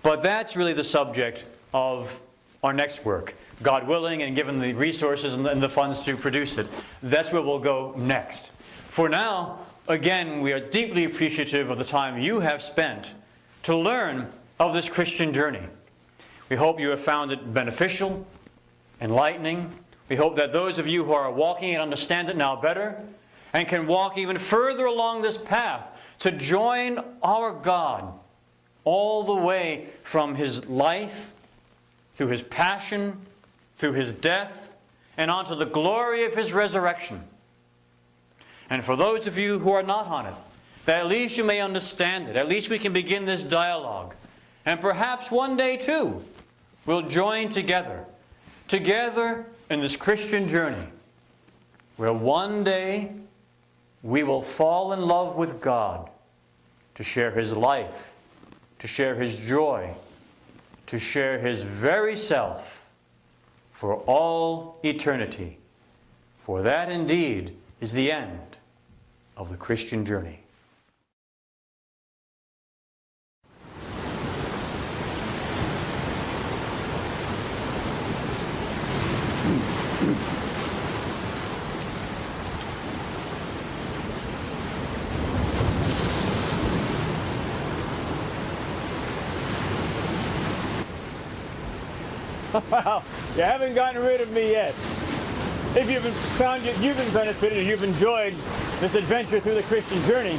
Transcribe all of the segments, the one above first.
But that's really the subject of our next work. God willing, and given the resources and the funds to produce it, that's where we'll go next. For now, again, we are deeply appreciative of the time you have spent to learn of this Christian journey. We hope you have found it beneficial, enlightening. We hope that those of you who are walking it understand it now better and can walk even further along this path to join our God all the way from His life, through His passion, through His death, and onto the glory of His resurrection. And for those of you who are not on it, that at least you may understand it. At least we can begin this dialogue. And perhaps one day too, we'll join together in this Christian journey, where one day we will fall in love with God to share His life, to share His joy, to share His very self for all eternity. For that indeed is the end of the Christian journey. Well, you haven't gotten rid of me yet. If you've been benefited, or you've enjoyed this adventure through the Christian journey,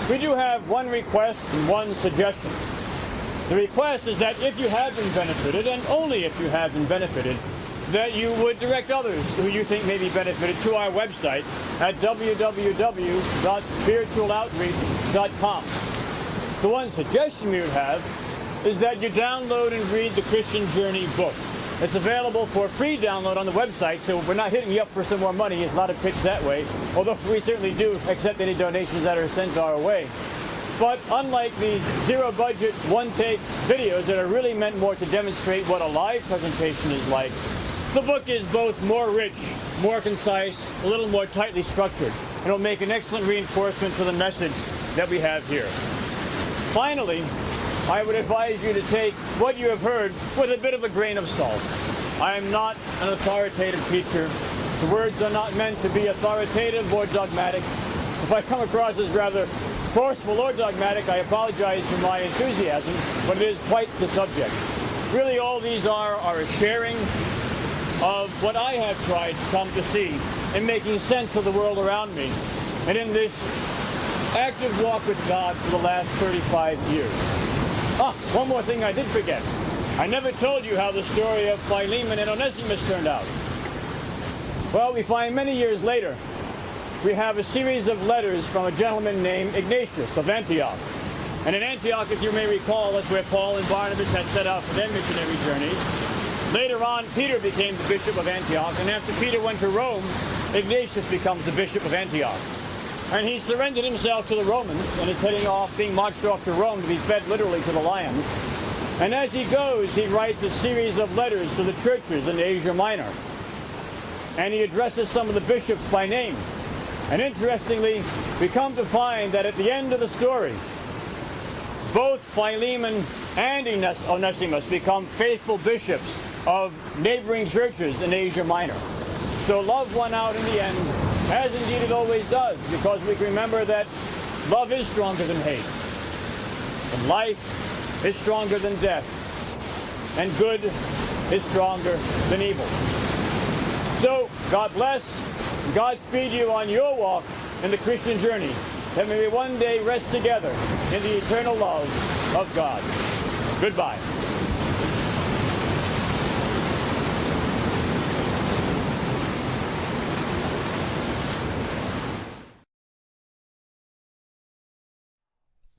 we do have one request and one suggestion. The request is that if you have been benefited, and only if you have been benefited, that you would direct others who you think may be benefited to our website at www.spiritualoutreach.com. The one suggestion we would have is that you download and read the Christian Journey book. It's available for free download on the website, so we're not hitting you up for some more money. It's not a pitch that way, although we certainly do accept any donations that are sent our way. But unlike the zero-budget, one-take videos that are really meant more to demonstrate what a live presentation is like, the book is both more rich, more concise, a little more tightly structured. It'll make an excellent reinforcement for the message that we have here. Finally, I would advise you to take what you have heard with a bit of a grain of salt. I am not an authoritative teacher. The words are not meant to be authoritative or dogmatic. If I come across as rather forceful or dogmatic, I apologize for my enthusiasm, but it is quite the subject. Really, all these are a sharing of what I have tried to come to see in making sense of the world around me, and in this active walk with God for the last 35 years. One more thing I did forget. I never told you how the story of Philemon and Onesimus turned out. Well, we find many years later, we have a series of letters from a gentleman named Ignatius of Antioch. And in Antioch, if you may recall, that's where Paul and Barnabas had set out for their missionary journeys. Later on, Peter became the bishop of Antioch, and after Peter went to Rome, Ignatius becomes the bishop of Antioch. And he surrendered himself to the Romans and is heading off, being marched off to Rome to be fed literally to the lions. And as he goes, he writes a series of letters to the churches in Asia Minor. And he addresses some of the bishops by name. And interestingly, we come to find that at the end of the story, both Philemon and Onesimus become faithful bishops of neighboring churches in Asia Minor. So love won out in the end, as indeed it always does, because we can remember that love is stronger than hate, and life is stronger than death, and good is stronger than evil. So God bless, Godspeed you on your walk in the Christian journey, that may we one day rest together in the eternal love of God. Goodbye.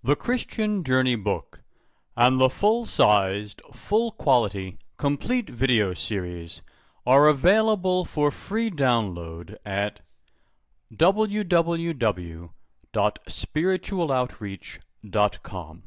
The Christian Journey book and the full-sized, full-quality, complete video series are available for free download at www.spiritualoutreach.com.